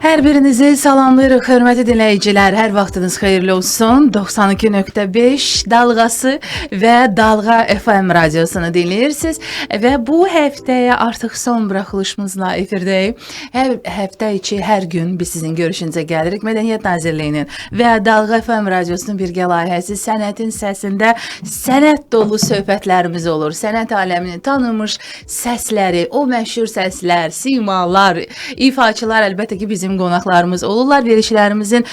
Hər birinizi salamlayırıq, hörmətli dinləyicilər. Hər vaxtınız xeyirli olsun. 92.5 dalğası və Dalğa FM radiosunu dinləyirsiniz və bu həftəyə artıq son buraxılışımızla efirdəyik. Hər həftə içi hər gün biz sizin görüşünüzə gəlirik. Mədəniyyət Nazirliyinin və Dalğa FM radiosunun birgə layihəsi Sənətin Səsində sənət dolu söhbətlərimiz olur. Sənət aləmini tanınmış səsləri, o məşhur səslər, simalar, ifaçılar əlbəttə ki bizim qonaqlarımız olurlar. Verilişlərimizin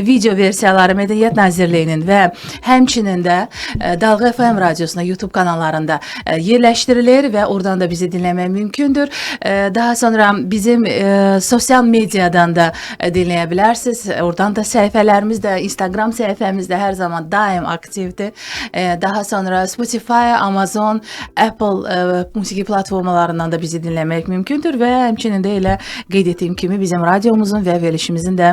video versiyaları Mədəniyyət Nazirliyinin və həmçinin də Dalğa FM radiosuna YouTube kanallarında yerləşdirilir və oradan da bizi dinləmək mümkündür. Daha sonra bizim sosial mediadan da dinləyə bilərsiniz. Oradan da səhifələrimiz də, Instagram səhifəmiz də hər zaman daim aktivdir. Daha sonra Spotify, Amazon, Apple musiqi platformalarından da bizi dinləmək mümkündür və həmçinin də elə qeyd etdiyim kimi bizim radiomuzun və verilişimizin də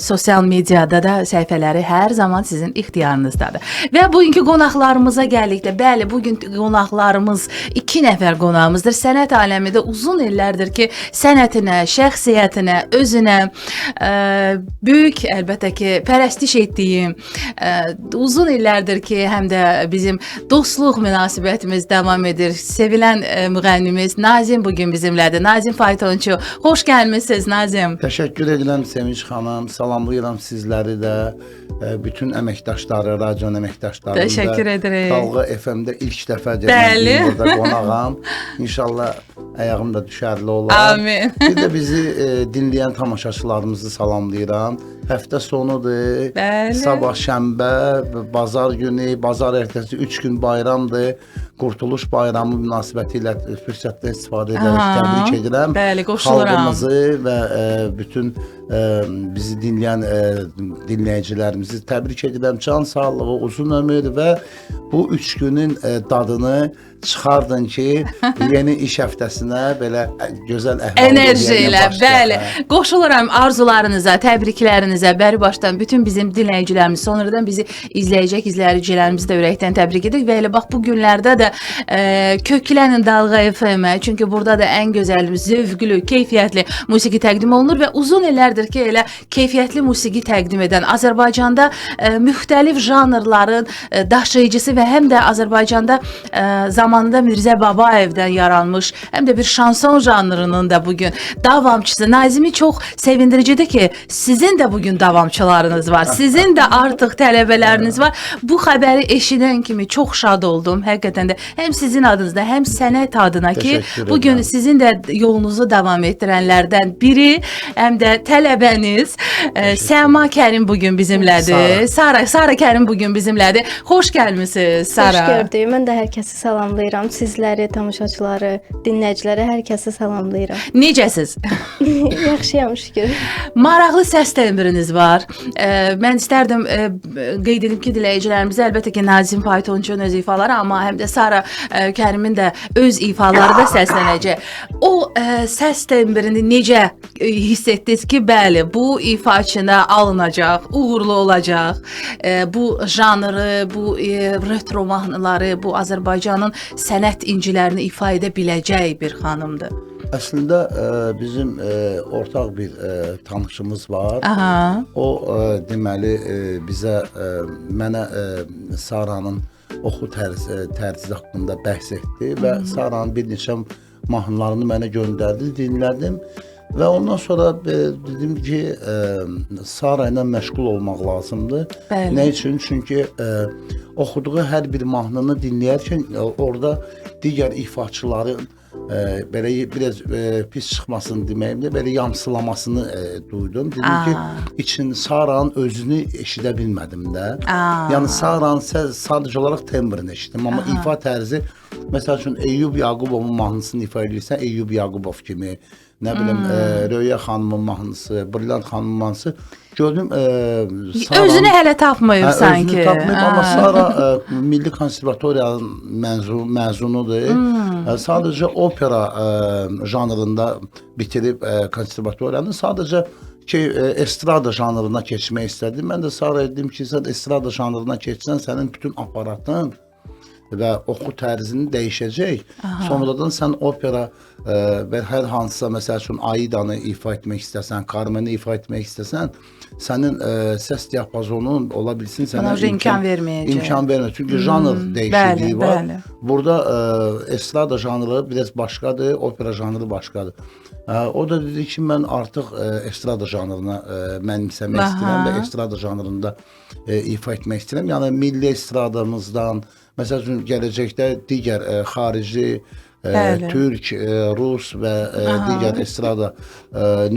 sosial mediada da səhifələri hər zaman sizin ixtiyarınızdadır. Və bugünkü qonaqlarımıza gəldikdə, bəli, bugün qonaqlarımız 2 nəfər qonağımızdır. Sənət aləmində uzun illərdir ki, sənətinə, şəxsiyyətinə, özünə böyük, əlbəttə ki, pərəstiş etdiyim, uzun illərdir ki, həm də bizim dostluq münasibətimiz davam edir. Sevilən müğənnimiz Nazim bugün bizimlədir. Nazim Faytonçu, xoş gəlmisiniz Nazim. Təşəkkür edirəm Sevinç xanım, salamlayıram sizləri də, bütün əməkdaşları, radion əməkdaşlarını da. Təşəkkür edirik. Dalğa FM-də ilk dəfə burada qonağam. İnşallah ayağım da düşərli olar. Amin. Bir də bizi dinləyən tamaşaçılarımızı salamlayıram. Həftə sonudur. Bəli. Sabah şənbə, bazar günü, bazar ertəsi 3 gün bayramdır. Qurtuluş bayramı münasibəti ilə fürsətdən istifadə edərək təbrik edirəm. Bəli, qoşuluram. Xalqımızı və bütün bizi dinləyən dinləyicilərimizi təbrik edirəm. Can sağlığı, uzun ömür və bu 3 günün dadını çıxardın ki, yeni iş həftəsinə belə gözəl əhval enerji ilə, bəli. Qoşuluram arzularınıza, təbriklərinizə, bəri başdan bütün bizim dinləyicilərimiz, sonradan bizi izləyəcək izləyicilərimizi də ürəkdən təbrik edirik və elə bax bu günlərdə də köklənin Dalğa FM-ə, çünki burada da ən gözəl, zövqlü, keyfiyyətli musiqi təqdim olunur və uzun illərdir ki, elə keyfiyyətli musiqi təqdim edən Azərbaycanda müxtəlif janrların daşıyıcısı və həm də Azərbaycanda zamanında Mirzə Babayevdən yaranmış, həm də bir şanson janrının da bugün davamçısı. Nazimi çox sevindiricidir ki, sizin də bugün davamçılarınız var. Sizin də artıq tələbələriniz var. Bu xəbəri eşidən kimi çox şad oldum. Həqiqətən də həm sizin adınızda, həm sənət adına ki, bugün sizin də yolunuzu davam etdirənlərdən biri, həm də tələbəniz Səma Kərim bugün bizimlədir. Sara Kərim bugün bizimlədir. Xoş gəlmisiniz Sara. Xoş gördük. Mən də hər kəsi salamlayıram. Sizləri, tamaşaçıları, dinləyiciləri, hər kəsi salamlayıram. Necəsiz? Yaxşıyam şükür. Maraqlı səs təmbiriniz var. Mən istərdim qeyd edim ki, dinləyicilərimizə əlbəttə ki, Nazim Faytonçunun öz ifaları, amma həm də Sara Kərimin də öz ifaları da səslənəcək. O səs təmbirini necə hiss etdiniz ki, bəli, bu ifaçına alınacaq, uğurlu olacaq. Bu janrı, bu retro mahnıları, bu Azərbaycanın sənət incilərini ifa edə biləcək bir xanımdır. Əslində bizim ortaq bir tanışımız var. Aha. O deməli bizə mənə Saranın oxu tərzi haqqında bəhs etdi və Saranın bir neçə mahnılarını mənə göndərdi, dinlədim. Və ondan sonra dedim ki, Sara ilə məşğul olmaq lazımdır. Bəli. Nə üçün? Çünki oxuduğu hər bir mahnını dinləyərkən orada digər ifaçıların belə biraz pis çıxmasını deməyimdə, belə yamsılamasını duydum. Dedim ki, Sara'nın özünü eşidə bilmədim də. Yəni Sara'nın sadəcə olaraq tembrini eşitdim, amma ifa tərzi, məsəl üçün Eyyub Yaqubovun mahnısını ifa edirsən, Eyyub Yaqubov kimi, nə bilim, Röya xanımın mahnısı, Brilliant xanımın mahnısı, gördüm özünü hələ tapmayıb sanki. Özünü tapmayıb, amma Sara Milli Konservatoriyanın məzunudur. Sadəcə opera janrında bitirib konservatoriyanı, sadəcə ki, estrada janrına keçmək istədim. Mən də Sara dedim ki, sən estrada janrına keçsən, sənin bütün aparatın və oxu tərzini dəyişəcək. Sonradan sən opera və hər hansısa məsəl üçün Aidanı ifa etmək istəsən, Carmen'i ifa etmək istəsən, sənin səs diapazonun ola bilsin sənə imkan verməyəcək. İmkan vermir. Çünki janr dəyişikliyi var. Bəli. Burada estrada janrı biraz başqadır, opera janrı başqadır. O da dedi ki, mən artıq estrada janrına mənimsəmək istəyirəm və estrada janrında ifa etmək istəyirəm. Yəni milli estradamızdan, məsəl üçün gələcəkdə digər xarici, türk, rus və digər estrada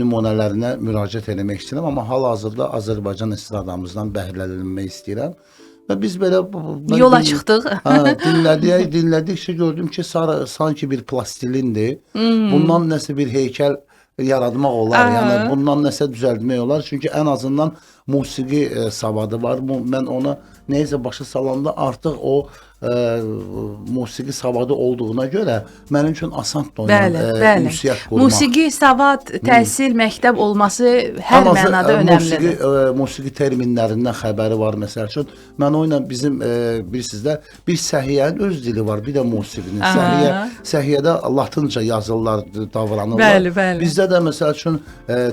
nümunələrinə müraciət etmək istəyirəm, amma hal-hazırda Azərbaycan estradamızdan bəhrələnmək istəyirəm. Və biz belə yola çıxdıq. Dinlədikcə gördüm ki, sanki bir plastilindir. Bundan nəsə bir heykəl yaratmaq olar. Yəni bundan nəsə düzəltmək olar. Çünki ən azından musiqi savadı var. Mən ona nəysə başa salanda artıq o musiqi savadı olduğuna görə mənim üçün asandır onunla ünsiyyət qurmaq. Musiqi, savad, təhsil, məktəb olması hər mənada önəmlidir. Musiqi terminlərindən xəbəri var məsəl üçün. Mən o ilə bizim bilirsiniz də bir səhiyyənin öz dili var, bir də musiqinin. Səhiyyədə latınca yazırlar, davranırlar. Bəli. Bizdə də məsəl üçün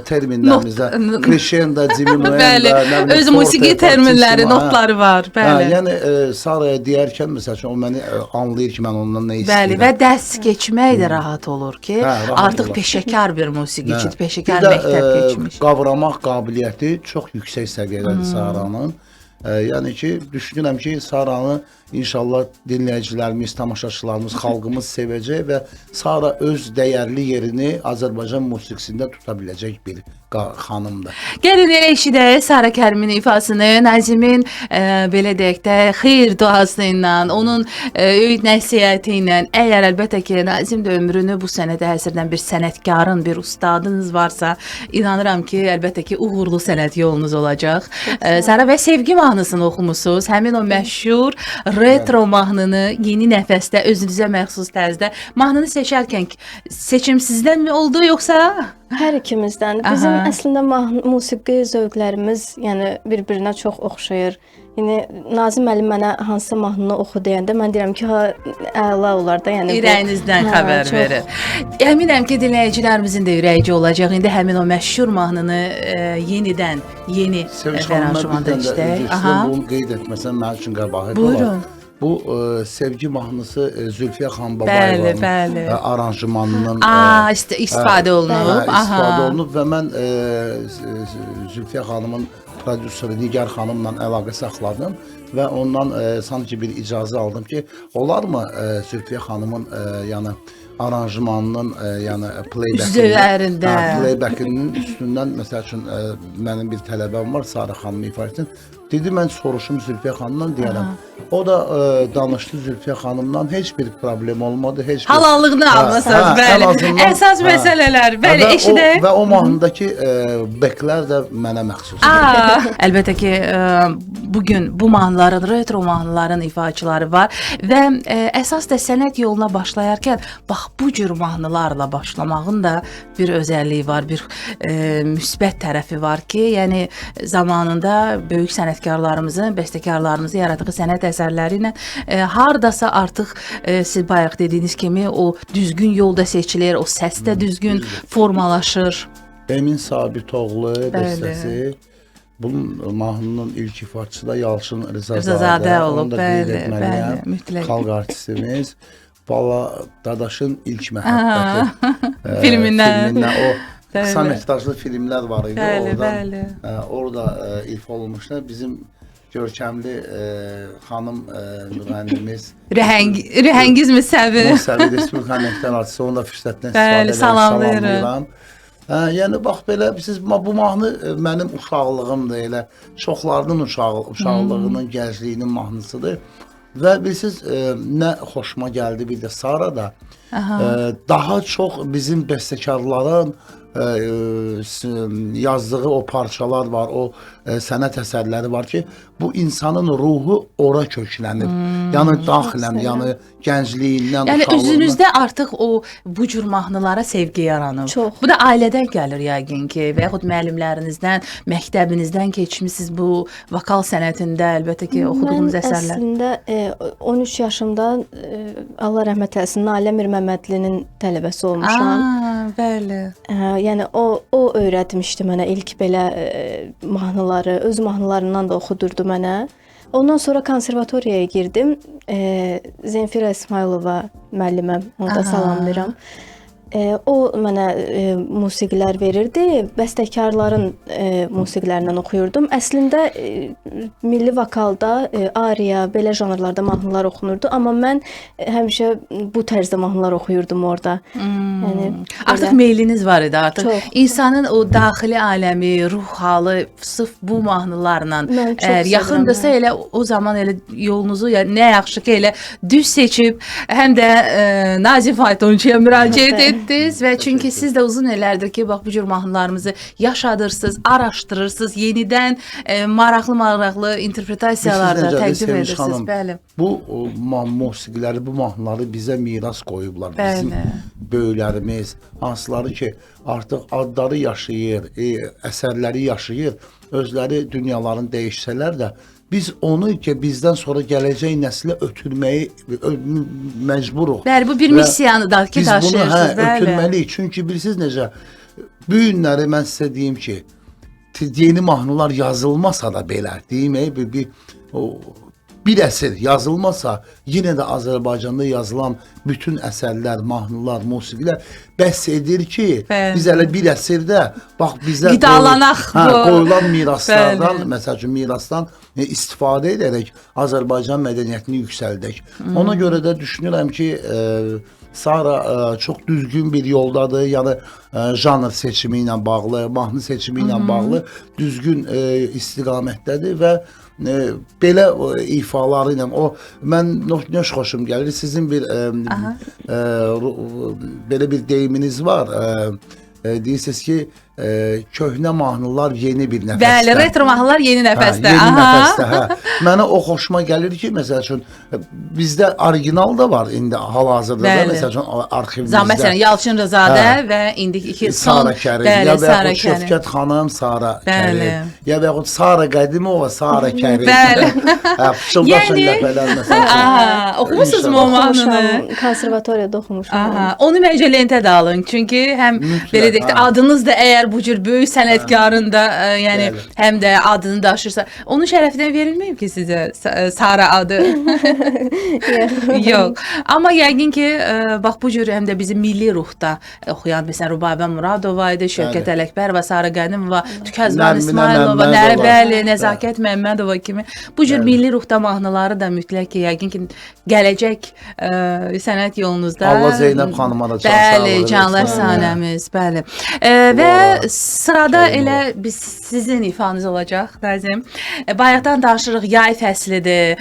terminlərimizdə crescendo, diminuendo, öz musiqi terminləri, notları var. Bəli. Yəni Saraya deyərkən məsəl üçün o məni anlayır ki, mən ondan nə istəyirəm. Bəli, və dərs keçmək də rahat olur ki, artıq peşəkar bir musiqiçi, peşəkar məktəb keçmiş. Qavramaq qabiliyyəti çox yüksək səviyyədədir Saranın. Yəni ki, düşünürəm ki, Saranı inşallah dinləyicilərimiz, tamaşaçılarımız, xalqımız sevəcək və Sara öz dəyərli yerini Azərbaycan musiqisində tuta biləcək bir xanımdır. Gəlin elə eşidək Sara Kərimin ifasını, Nazimin belə deyək də xeyir duası ilə, onun öyüd nəsihəti ilə, əgər əlbəttə ki, Nazim də ömrünü bu sənətə həsrdən bir sənətkarın, bir ustadınız varsa, inanıram ki, əlbəttə ki, uğurlu sənət yolunuz olacaq. Sara və Sevgi mahnısını oxumusunuz, həmin o məşhur retro mahnını yeni nəfəsdə, özünüzə məxsus tərzdə mahnını seçərkən seçim sizdən mi oldu, yoxsa? Hər ikimizdən. Bizim əslində musiqi zövqlərimiz yəni bir-birinə çox oxşayır. Yəni Nazim müəllim mənə hansısa mahnını oxu deyəndə mən deyirəm ki, əla olar da, yəni ürəyinizdən xəbər verir. Əminəm ki, dinləyicilərimizin də ürəyici olacaq. İndi həmin o məşhur mahnını yenidən, yeni aranjmanda işləyək. Bunu qeyd etməsən mənim üçün qəbahət olar. Buyurun. Bu Sevgi mahnısı Zülfiyə xan Babayevanın aranjmanının istifadə olunub. İstifadə olunub və mən Zülfiyə xanımın prodüseri Nigar xanımla əlaqə saxladım və ondan sanki bir icazə aldım ki, olarmı Zülfiyə xanımın yəni aranjmanının yəni playbackinin üstündən məsəl üçün mənim bir tələbəm var, Sara xanım ifa etsin. Dedi, mən soruşum Zülfiyə xanımdan deyərəm. O da danışdı Zülfiyə xanımdan, heç bir problem olmadı. Halallığını almasınız, bəli. Əsas məsələlər, bəli, eşidək. Və o mahnıdakı beklər də mənə məxsus. Əlbəttə ki, bugün bu mahnıların, retro mahnıların ifaçıları var və əsas da sənət yoluna başlayarkən, bax, bu cür mahnılarla başlamağın da bir özəlliyi var, bir müsbət tərəfi var ki, yəni zamanında böyük sənətkarlarımızın, bəstəkarlarımızın yaratdığı sənət əsərləri ilə hardasa artıq siz bayaq dediyiniz kimi o düzgün yolda seçilir, o səs də düzgün formalaşır. Emin Sabitoğlu bəstəsi. Bunun mahnının ilk ifaçısı da Yalçın Rızazadə olub, bəli, mütləq. Xalq artistimiz. Bala Dadaşın ilk məhəbbəti filmindən o qısa metrajlı filmlər var idi. Orada ilk olmuşdu. Bizim görkəmli xanım müğənnimiz Rəhəngiz Müsəvi Respublika Nəqdən artisti, onun da fürsətdən istifadə salamlayıram. Yəni bax belə siz bu mahnı mənim uşaqlığımdır, elə çoxlarının uşaqlığının, gəncliyinin mahnısıdır. Və bilirsiniz nə xoşuma gəldi bir də Sarada daha çox bizim bəstəkarların yazdığı o parçalar var, o sənət əsərləri var ki, bu insanın ruhu ora köklənib. Yəni daxilən, yəni gəncliyindən, Yəni uşaqlığından. özünüzdə artıq bu cür mahnılara sevgi yaranıb. Çox. Bu da ailədən gəlir yəqin ki, və yaxud müəllimlərinizdən, məktəbinizdən keçmisiniz bu vokal sənətində, əlbəttə ki, oxuduğunuz Mən əsərlər. əslində 13 yaşımda Allah rəhmət eləsin Nalə Mirməmmədlinin tələbəsi olmuşam. Bəli. Yəni o öyrətmişdi mənə ilk belə mahnıları, öz mahnılarından da oxudurdu mənə. Ondan sonra konservatoriyaya girdim. Zenfira İsmailova müəlliməm, onu da salamlayıram. O mənə musiqilər verirdi. Bəstəkarların musiqilərindən oxuyurdum. Əslində milli vokalda ariya, belə janrlarda mahnılar oxunurdu, amma mən həmişə bu tərzdə mahnılar oxuyurdum orada. Yəni Artıq meyliniz var idi artıq. Çox. İnsanın o daxili aləmi, ruh halı sırf bu mahnılarla Mən çox əgər yaxındırsa elə o zaman elə yolunuzu nə yaxşı ki elə düz seçib, həm də Nazif Faytonçuya müraciət etdiniz və çünki siz də uzun illərdir ki, bax bu cür mahnılarımızı yaşadırsınız, araşdırırsınız, yenidən maraqlı interpretasiyalarda təqdim edirsiniz. Bəli. Bu musiqiləri, bu mahnıları bizə miras qoyublar. Bəli. Bizim böyüklərimiz, hansıları ki, artıq adları yaşayır, əsərləri yaşayır, özləri dünyalarını dəyişsələr də, biz onu ki, bizdən sonra gələcək nəslə ötürməyi məcburuq. Bəli, bu bir missiyanı da ki, daşıyırsınız. Biz bunu ötürməliyik. Çünki bilirsiniz necə, bu günləri mən sizə deyim ki, yeni mahnılar yazılmasa da belə, deyim, bir əsr yazılmasa, yenə də Azərbaycanda yazılan bütün əsərlər, mahnılar, musiqilər bəs edir ki, biz elə bir əsrdə bax bizə qoyulan miraslardan, məsəl üçün mirasdan istifadə edərək Azərbaycan mədəniyyətini yüksəldək. Ona görə də düşünürəm ki, Sara çox düzgün bir yoldadır, yəni janr seçimi ilə bağlı, mahnı seçimi ilə bağlı düzgün istiqamətdədir və belə ifaları ilə mən nə xoşum gəlir, sizin bir belə bir deyiminiz var, deyirsiniz ki, köhnə mahnılar yeni bir nəfəsdə. Bəli, retro mahnılar yeni nəfəsdə. Yeni nəfəsdə. Mənə o xoşuma gəlir ki, məsəl üçün bizdə orijinal da var indi hal-hazırda da, məsəl üçün arxivimizdə. Məsələn, Yalçın Rızadə və indi iki son Sara Kərim, ya və yaxud Şövkət xanım, Sara Kərim, ya və yaxud Sara Qədimova, Sara Kərim. Bəli. Pıçıldaşın ləpələr məsələn. Oxumusunuz mu o mahnını? Konservatoriyada oxumuşam. Onu məncə lentə də alın. Çünki həm belə deyək də adınız da əgər bu cür böyük sənətkarın da yəni həm də adını daşırsa, onun şərəfinə verilməyib ki sizə Sara adı. Yox. Amma yəqin ki bax bu cür həm də bizim milli ruhda oxuyan məsələn Rübabə Muradova idi, Şövkət Ələkbərova, Sara Qədimova, Tükəzban İsmailova, bəli, Nəzakət Məmmədova kimi bu cür milli ruhda mahnıları da mütləq ki yəqin ki gələcək sənət yolunuzda. Allah Zeynəb xanıma da çox sağ olun. Bəli, canlı əfsanəmiz, bəli. Və sırada elə biz sizin ifanız olacaq, Nazim. Bayaqdan danışırıq, yay fəslidir,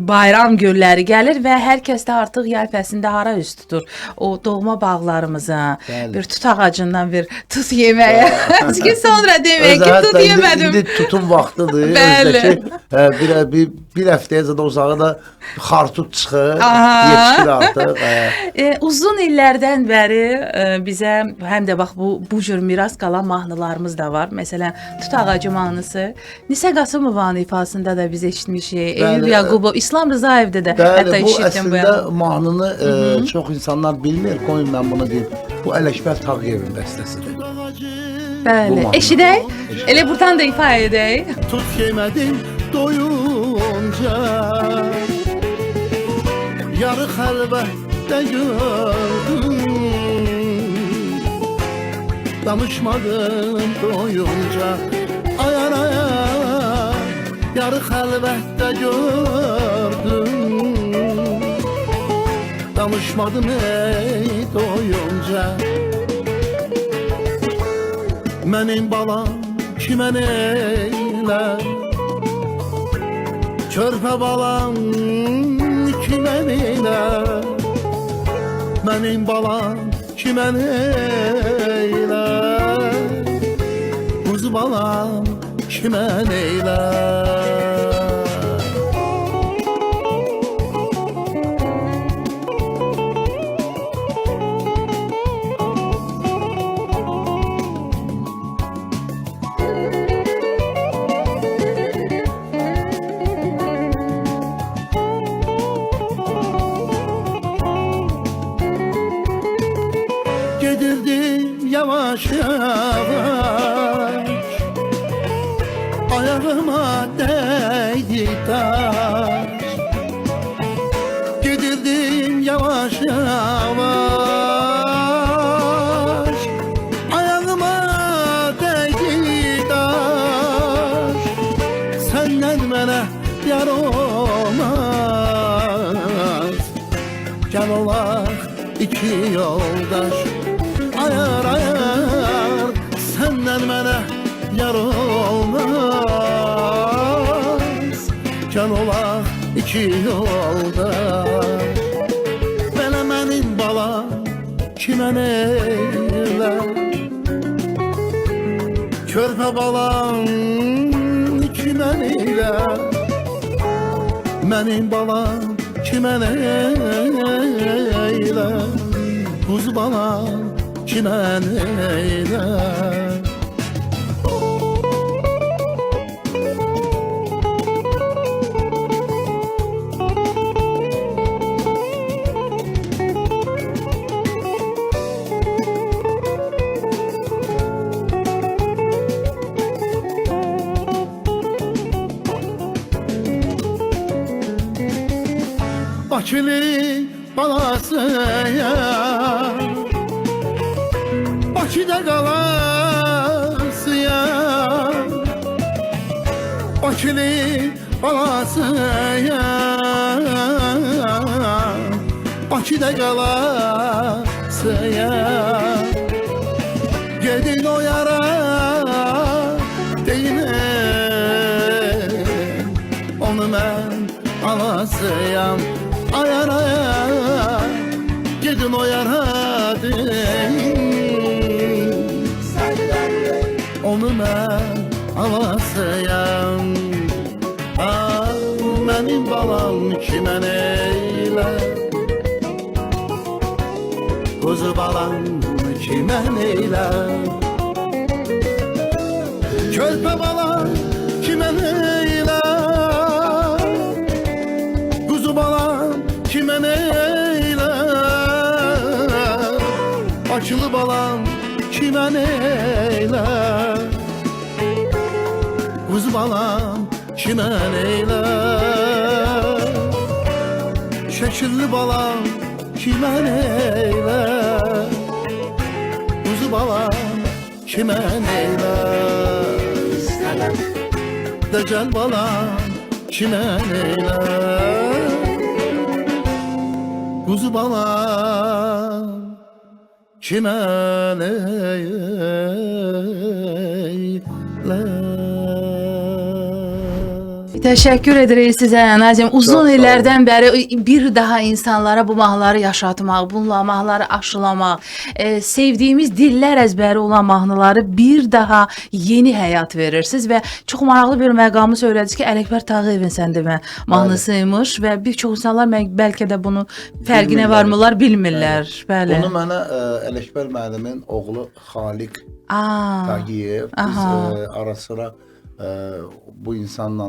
bayram günləri gəlir və hər kəs də artıq yay fəslində hara üz tutur. O doğma bağlarımıza, bir tut ağacından bir tut yeməyə. Çünki sonra demək ki, tut yemədim. İndi tutun vaxtıdır. Bəli. Bir həftəyə də uzağa da xartut çıxır, yetişir artıq. Uzun illərdən bəri bizə həm də bax bu cür miras qalan mahnılarımız da var. Məsələn, Tut ağacı mahnısı. Nisə Qasımovanın ifasında da biz eşitmişik. Eyüp Yaqubov, İslam Rızayevdə də hətta eşitdim bu yana. Bu əslində mahnını çox insanlar bilmir. Qoyun mən bunu deyim. Bu Ələkbər Tağıyevin bəstəsidir. Bəli. Eşidək. Elə buradan da ifa edək. Tut yemədim doyunca, yarı xəlvətdə gördüm, danışmadım doyunca, ayar ayar, yarı xəlvətdə gördüm, danışmadım ey doyunca. Mənim balam kimə neylər, körpə balam kimə neylər, mənim balam kimə neylər, Quzu balam kimə neylər? Gedirdim yavaş yavaş, ayağıma değdi taş. Gedirdim yavaş yavaş, ayağıma değdi taş. Senden mənə yar olmaz, gel olaq iki yoldaş. Ayar ayar, senden mənə yar olmaz, gel olaq iki yoldaş. Belə mənim balam kimə neylər? Körpə balam kimə neylər? Mənim balam kimə neylər? Quzu balam kimə neylər? Bakılı balasıyam, Bakıda qalasıyam. Bakılı balasıyam, Bakıda qalasıyam. Gedin o yara deyinəm, onu mən alasıyam. Ayar ayar, gidin o yara deyin, onu mən alasıyam. Ah, mənim balam kimə neylər? Quzu balam kimə neylər? Körpə balam kimə neylər? Quzu balam kimə neylər? Bakılı balam kimə neylər? Quzu balam kimə neylər? Şəkilli balam kimə neylər? Quzu balam kimə neylər? Dəcəl balam kimə neylər? Quzu balam kimə neylər? Təşəkkür edirik sizə Nazim. Uzun illərdən bəri bir daha insanlara bu mahnıları yaşatmaq, bununla mahnıları aşılamaq, sevdiyimiz dillər əzbəri olan mahnıları bir daha yeni həyat verirsiniz və çox maraqlı bir məqamı söylədiniz ki, Ələkbər Tağıyevin sən demə mahnısıymış və bir çox insanlar bəlkə də bunu fərqinə varmırlar, bilmirlər. Bəli. Bunu mənə Ələkbər müəllimin oğlu Xaliq Tağıyev, biz ara sıra bu insanla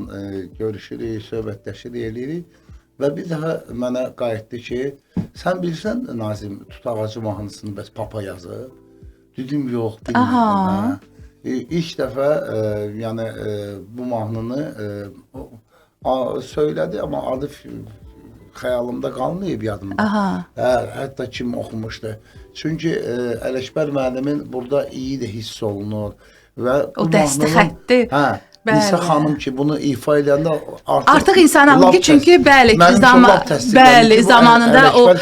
görüşürük, söhbətləşirik, eləyirik və bir daha mənə qayıtdı ki, sən bilirsən Nazim Tut Ağacı mahnısını bəs Papa yazıb? Dedim, yox, bilmirəm. İlk dəfə yəni bu mahnını söylədi, amma adı xəyalımda qalmayıb yadımda. Hətta kim oxumuşdu. Çünki Ələkbər müəllimin burada iyi də hiss olunur. O dəstə xətti. Nisa xanım ki bunu ifa edəndə artıq insan anlayır ki, çünki bəli, zamanında o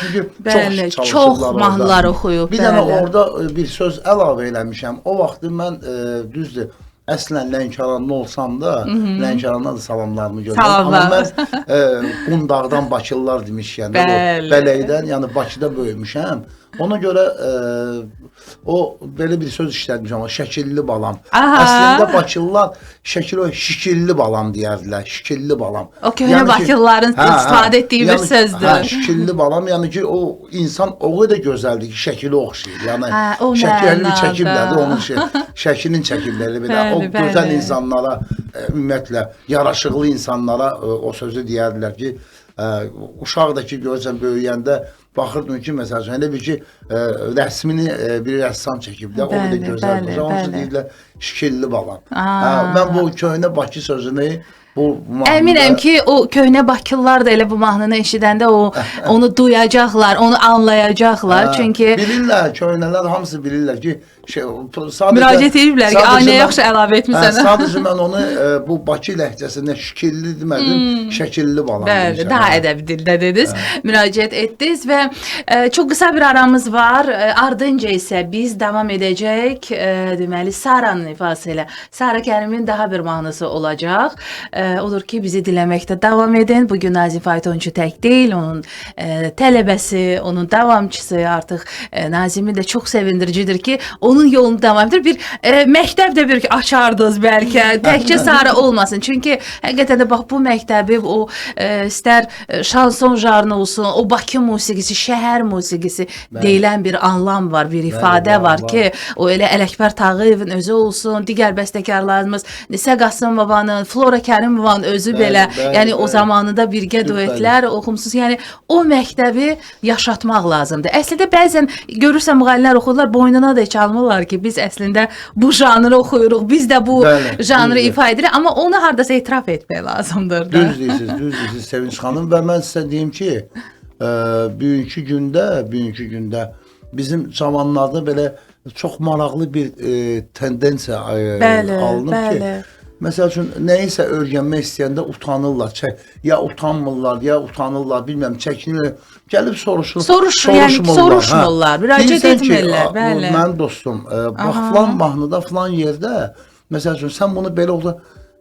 çox mahnılar oxuyub. Bir dənə orada bir söz əlavə eləmişəm. O vaxtı mən düzdür, əslən Lənkəranlı olsam da, Lənkərandan da salamlarımı göndərim. Amma mən Qundağdan Bakılılar demişkən, Bələkdən, yəni Bakıda böyümüşəm. Ona görə O belə bir söz işlətmiş amma şəkilli balam. Aha. Əslində Bakılılar şikilli balam deyərdilər. Şikilli balam. O köhnə Bakılıların istifadə etdiyi bir sözdür. Hə, şikilli balam, yəni ki o insan o qədər gözəldir ki, şəkili oxşayır. Yəni şəkilini çəkiblər, onun şəklinin çəkiblər belə. O gözəl insanlara, ümumiyyətlə yaraşıqlı insanlara o sözü deyərdilər ki, uşaq da ki görürsən böyüyəndə baxırdın ki, məsələn, elə bir ki, rəsmini bir rəssam çəkiblər, o qədər gözəldir. Onun üçün deyirlər, şikilli balam. Mən bu köhnə Bakı sözünü əminəm ki, o köhnə Bakılılar da elə bu mahnını eşidəndə onu duyacaqlar, onu anlayacaqlar. Çünki bilirlər, köhnələr hamısı bilirlər ki, müraciət ediblər ki, nə yaxşı əlavə etmisən. Sadəcə mən onu bu Bakı ləhcəsində şikilli demədim, şəkilli balam. Bəli, daha ədəbi dildə dediniz, müraciət etdiniz və çox qısa bir aramız var. Ardınca isə biz davam edəcək, deməli, Saranın ifası ilə. Sara Kərimin daha bir mahnısı olacaq. Odur ki, bizi diləməkdə davam edin. Bugün Nazim Faytonçu tək deyil, onun tələbəsi, onun davamçısı artıq Nazimi də çox sevindiricidir ki, onun yolunu davam edir. Bir məktəb də bir açardınız bəlkə. Təkcə Sara olmasın. Çünki həqiqətən də bax bu məktəbi, o istər şanson janrı olsun, o Bakı musiqisi, şəhər musiqisi deyilən bir anlam var, bir ifadə var ki, o elə Ələkbər Tağıyevin özü olsun, digər bəstəkarlarımız Nisə Qasımovanın, Flora Kərimovanın özü belə, yəni o zamanında birgə duetlər oxumsuz, yəni o məktəbi yaşatmaq lazımdır. Əslində bəzən görürsən müğənnilər oxuyurlar, boynuna da çalmırlar ki, biz əslində bu janrı oxuyuruq, biz də bu janrı ifa edirik, amma onu hardasa etiraf etmək lazımdır. Düz deyirsiniz Sevinç xanım və mən sizə deyim ki, bugünkü gündə bizim cavanlarda belə çox maraqlı bir tendensiya alınır ki, məsəl üçün, nəyisə öyrənmək istəyəndə utanırlar, ya utanırlar, bilməm, çəkinirlər, gəlib soruşmurlar, müraciət etmirlər. Mənim dostum, bax, filan mahnıda, filan yerdə, məsəl üçün, sən bunu belə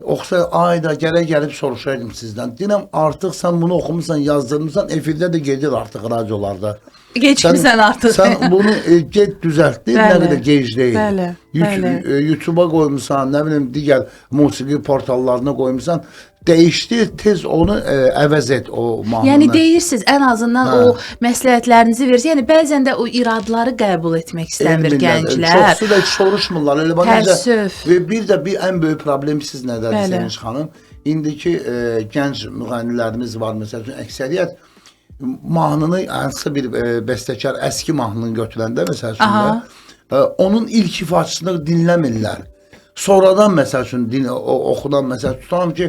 oxusa, ayda gəlib soruşaydım sizdən. Deyirəm, artıq sən bunu oxumursan, yazdırmırsan, efirdə də gedir artıq radiolarda. Geçmirsən artıq. Sən bunu get düzəltdin, nə qədər gec deyil. YouTube-a qoymuşsan, nə bilim, digər musiqi portallarına qoymuşsan, dəyişdir, tez onu əvəz et o mahnını. Yəni deyirsiniz, ən azından o məsləhətlərinizi verirsə, yəni bəzən də o iradları qəbul etmək istəmir gənclər. Çoxsu da soruşmurlar. Təəssüf. Bir də bir ən böyük problem siz nədədir Sevinç xanım? İndiki gənc müğənnilərimiz var, məsəl üçün, əksəriyyət mahnını, hansı bir bəstəkar əski mahnını götürəndə, məsəl üçün, onun ilk ifaçısını dinləmirlər. Sonradan, məsəl üçün, oxudan, məsəl tutalım ki,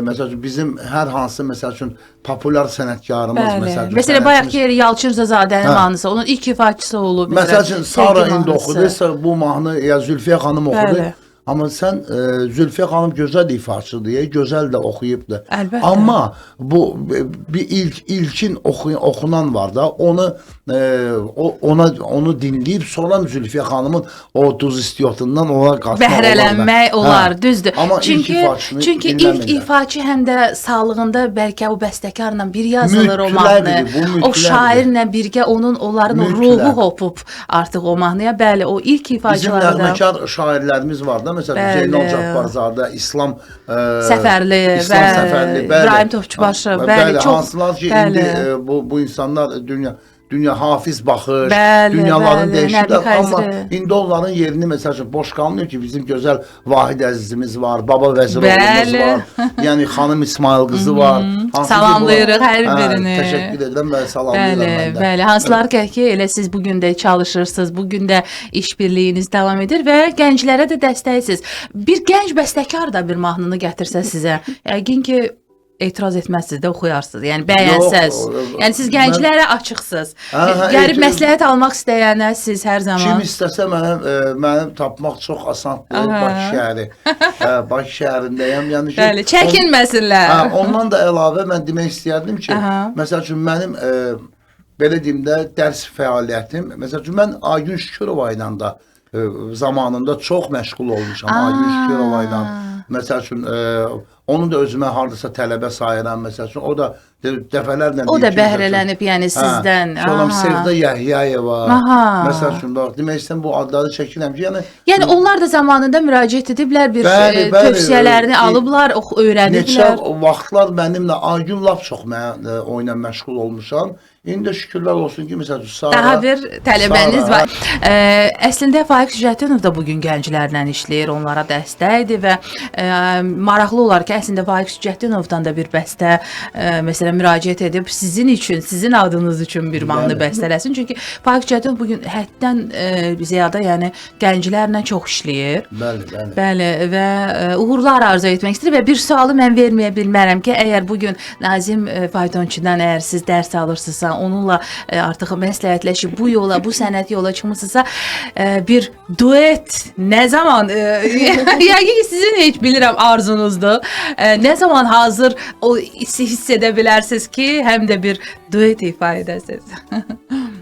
məsəl üçün, bizim hər hansı, məsəl üçün, populyar sənətkarımız, məsəl üçün. Məsələn, bayaq ki, Yalçın Rızadənin mahnısı, onun ilk ifaçısı olub. Məsəl üçün, Sara indi oxuduysa, bu mahnı, ya Zülfiyə xanım oxudu. Amma sən Zülfiyə xanım gözəl ifaçıdır deyə, gözəl də oxuyubdur. Əlbəttə. Amma bu bir ilkin oxunan var da, onu dinləyib, sonra Zülfiyə xanımın o duz istiyotundan ona qatmaq olar. Bəhrələnmək olar, düzdür. Amma çünki ilk ifaçı həm də sağlığında bəlkə o bəstəkarla bir yazılır o mahnı. O şairlə birgə onların ruhu hopub artıq o mahnıya. Bəli, o ilk ifaçılarda. Bizim nəğməkar şairlərimiz var da. Məsələn, Zeynal Cabbarzadə, İslam Səfərli, İbrahim Topçubaşı, bəli, çox. Hansılar ki, indi bu insanlar dünya hafiz baxır, dünyaların dəyişirlər, amma indi onların yerini, məsəl üçün, boş qalmıyor ki, bizim gözəl Vahid əzizimiz var, Baba Vəziroğlumuz var, yəni xanım İsmail qızı var. Salamlayırıq hər birini. Təşəkkür edirəm və salamlayıram mən də. Bəli, hansılar ki, elə siz bugün də çalışırsınız, bugün də işbirliyiniz davam edir və gənclərə də dəstəksiniz. Bir gənc bəstəkar da bir mahnını gətirsə sizə, yəqin ki, etiraz etməzsiniz də oxuyarsınız. Yəni bəyənsəz. Yəni siz gənclərə açıqsınız. Gəlib məsləhət almaq istəyənə siz hər zaman. Kim istəsə mənim tapmaq çox asandır. Bakı şəhəri. Bakı şəhərindəyəm. Bəli, çəkinməsinlər. Ondan da əlavə mən demək istəyərdim ki, məsəl üçün mənim belə deyim də dərs fəaliyyətim, məsəl üçün mən Aygün Şükürova ilə da zamanında çox məşğul olmuşam. Aygün Şükürova ilə Məsəl üçün onu da özümə hardasa tələbə sayıram məsəl üçün. O da dəfələrlə O da bəhrələnib, yəni sizdən. Sonra Sevda Yahyayeva. Məsəl üçün bax, demək istəyirəm bu adları çəkirəm ki, yəni onlar da zamanında müraciət ediblər, bir tövsiyələrini alıblar, öyrəniblər. Neçə vaxtlar mənimlə Aygün lap çox mən oyuna məşğul olmuşam. İndi şükürlər olsun ki, məsəl üçün daha bir tələbəniz var. Əslində Faiq Sücəddinov da bugün gənclərlə işləyir, onlara dəstəkdir və maraqlı olar ki, əslində Faiq Sücəddinovdan da bir bəstə məsələn müraciət edib sizin üçün, sizin adınız üçün bir mahnı bəstələsin. Çünki Faiq Sücəddinov bugün həddən ziyada, yəni gənclərlə çox işləyir. Bəli, və uğurlar arzu etmək istəyir və bir sualı mən verməyə bilmərəm ki, əgər bugün Nazim Faytonçudan əgər siz dərs alırsınızsa, onunla artıq məsləhətləşib bu yola, bu sənət yola çıxmısınızsa, bir duet nə zaman, yəni ki, sizin heç bilirəm arzunuzdur, nə zaman hazır o hiss edə bilərsiniz ki, həm də bir duet ifa edəsiniz.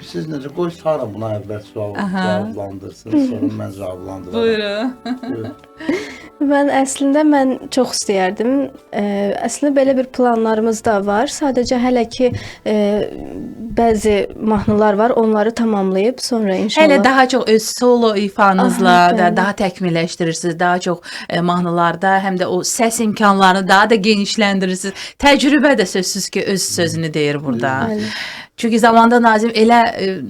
Siz necə, qoy Sara buna əvvəl sual cavablandırsın, sonra mən cavablandırıram. Buyurun. Mən çox istəyərdim. Əslində belə bir planlarımız da var. Sadəcə hələ ki bəzi mahnılar var. Onları tamamlayıb sonra inşallah. Hələ daha çox öz solo ifanızla daha təkmilləşdirirsiniz. Daha çox mahnılarda həm də o səs imkanlarını daha da genişləndirirsiniz. Təcrübə də sözsüz ki, öz sözünü deyir burada. Çünki zamanda Nazim elə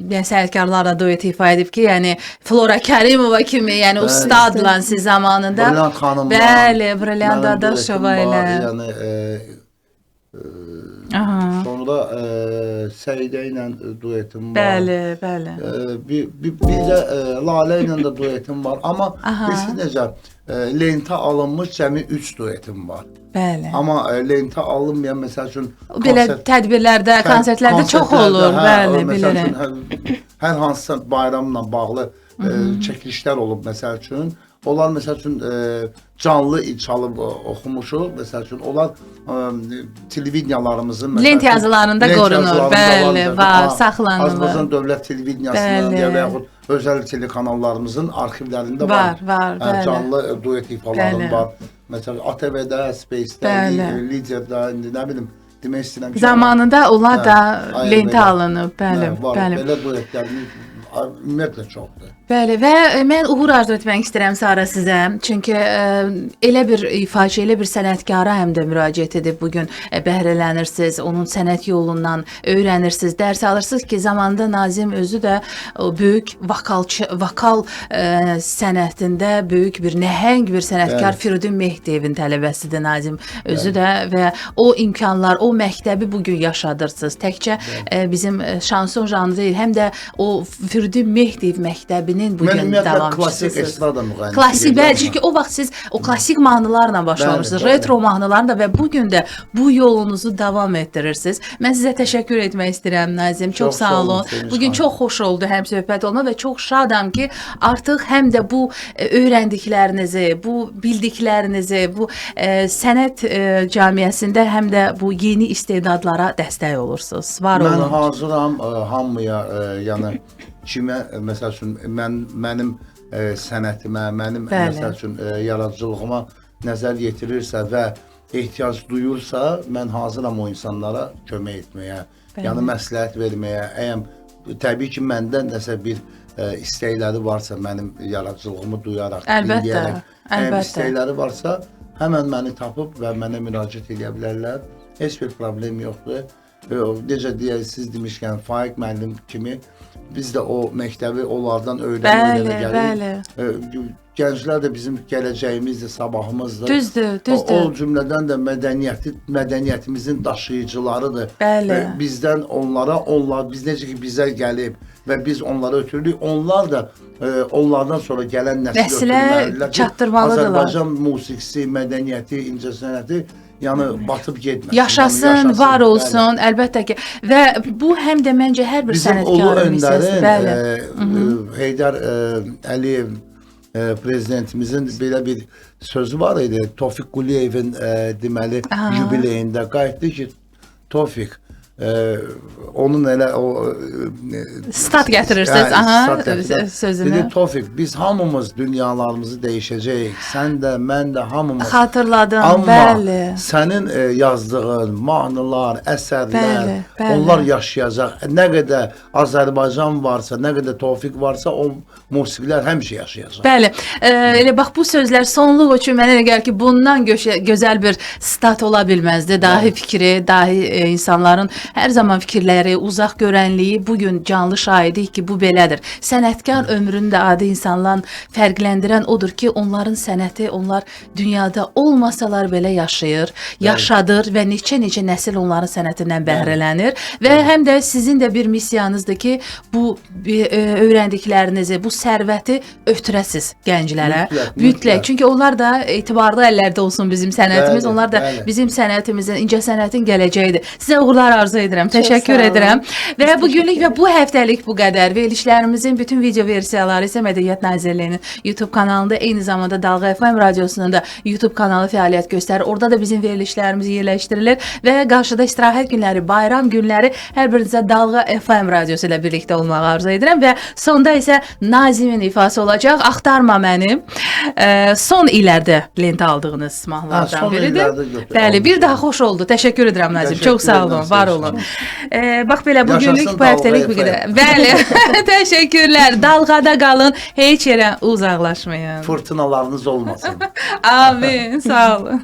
sənətkarlarla duet ifa edib ki, yəni Flora Kərimova kimi, yəni ustadla siz zamanında. Brilliant xanım. Bəli, Brilliant Dadaşova ilə. Sonra Səidə ilə duetim var. Bəli. Bir də Lalə ilə də duetim var. Amma siz necə, lentə alınmış cəmi 3 duetim var. Bəli. Amma lentə alınmayan, məsəl üçün belə tədbirlərdə, konsertlərdə çox olur. Bəli, bilirəm. Hər hansısa bayramla bağlı çəkilişlər olub, məsəl üçün. Onlar, məsəl üçün, canlı çalıb oxumuşuq, məsəl üçün. Onlar televiziyalarımızın lent yazılarında qorunur. Bəli, var, saxlanılır. Azərbaycan Dövlət Televiziyasının və yaxud özəl telekanallarımızın arxivlərində var. Var. Canlı duet ifalarım var. Məsələn, ATV-də, Space-də, Liderdə, nə bilim, demək istəyirəm ki, zamanında onlar da lentə alınıb. Bəli. Belə duetlərimiz ümumiyyətlə çoxdur. Bəli, və mən uğur arzu etmək istəyirəm Sara sizə. Çünki elə bir ifaçı, elə bir sənətkara həm də müraciət edib bugün bəhrələnirsiniz, onun sənət yolundan öyrənirsiniz, dərs alırsınız ki, zamanında Nazim özü də o böyük vokal sənətində böyük bir nəhəng bir sənətkar Firidun Mehdiyevin tələbəsidir Nazim özü də və o imkanlar, o məktəbi bugün yaşadırsınız. Təkcə bizim şanson janrı deyil, həm də o Firidun Mehdiyev məktəbi bugün klassik estrada müğənnisi. Klassik, bəli, çünki o vaxt siz o klassik mahnılarla başlamışsınız, retro mahnılarla və bugün də bu yolunuzu davam etdirirsiniz. Mən sizə təşəkkür etmək istəyirəm Nazim, çox sağ olun. Bugün çox xoş oldu həm söhbət olma və çox şadam ki, artıq həm də bu öyrəndiklərinizi, bu bildiklərinizi, bu sənət cəmiyyəsində həm də bu yeni istedadlara dəstək olursunuz. Var olun. Mən hazıram hamıya, yəni kimə, məsəl üçün, mənim sənətimə, mənim, məsəl üçün, yaradıcılığıma nəzər yetirirsə və ehtiyac duyursa, mən hazıram o insanlara kömək etməyə, yəni məsləhət verməyə. Təbii ki, məndən nəsə bir istəkləri varsa, mənim yaradıcılığımı duyaraq, dinləyərək, istəkləri varsa, həmən məni tapıb və mənə müraciət edə bilərlər. Heç bir problem yoxdur. Necə deyək, siz demişkən, Faiq müəllim kimi biz də o məktəbi onlardan öyrənməyə gəlirik. Gənclər də bizim gələcəyimizdir, sabahımızdır. Düzdür. O cümlədən də mədəniyyətimizin daşıyıcılarıdır. Bizdən onlara, biz necə ki bizə gəlib və biz onlara ötürülük, onlar da onlardan sonra gələn nəslə çatdırmalıdırlar. Azərbaycan musiqisi, mədəniyyəti, incəsənəti yəni batıb getməsin. Yaşasın, var olsun, əlbəttə ki. Və bu həm də məncə hər bir sənətkarın Öndərin, Heydər Əliyev prezidentimizin belə bir sözü var idi. Tofiq Quliyevin deməli yubileyində qayıtdı ki, Tofiq, onun elə o Stat gətirirsiniz. Aha, stat gətirdim. sözünü. Dedi Tofiq, biz hamımız dünyalarımızı dəyişəcəyik. Sən də, mən də hamımız. Xatırladım, Amma bəli. sənin yazdığın mahnılar, əsərlər, Bəli, bəli. onlar yaşayacaq. Nə qədər Azərbaycan varsa, nə qədər Tofiq varsa, o musiqilər həmişə yaşayacaq. Bəli, elə bax bu sözlər sonluq üçün mənə elə gəlir ki, bundan gözəl bir stat ola bilməzdi. Dahi fikri, dahi insanların hər zaman fikirləri, uzaq görənliyi bu gün canlı şahidik ki, bu belədir. Sənətkar ömründə adi insanlarla fərqləndirən odur ki, onların sənəti, onlar dünyada olmasalar belə yaşayır, yaşadır və neçə-neçə nəsil onların sənətindən bəhrələnir və həm də sizin də bir missiyanızdır ki, bu öyrəndiklərinizi, bu sərvəti ötürəsiz gənclərə. Mütləq. Çünki onlar da etibarlı əllərdə olsun bizim sənətimiz. Bəli, Onlar da bəli. bizim sənətimizin, incə sənətin gələcəyidir. Sizə uğurlar arzu edirəm. Təşəkkür sağ olun. edirəm. Və bu günlük və bu həftəlik bu qədər. Verilişlərimizin bütün video versiyaları isə Mədəniyyət Nazirliyinin YouTube kanalında, eyni zamanda Dalğa FM radiosunun da YouTube kanalı fəaliyyət göstərir. Orada da bizim verilişlərimiz yerləşdirilir və qarşıda istirahət günləri, bayram günləri hər birinizə Dalğa FM radiosu ilə birlikdə olmağı arzu edirəm və sonda isə Nazimin ifası olacaq. Axtarma məni. Son illərdə lentə aldığınız mahnılardan son biridir. illərdə götür- Bəli, bir daha xoş oldu. Təşəkkür edirəm Nazim. Çox sağ olun, edirəm, var sağ olun. Bax belə bu Yaşasın günlük bu Dalğa həftəlik bu FM. qədər. Bəli. Təşəkkürlər. Dalğada qalın. Heç yerə uzaqlaşmayın. Fırtınalarınız olmasın. Amin. Sağ olun.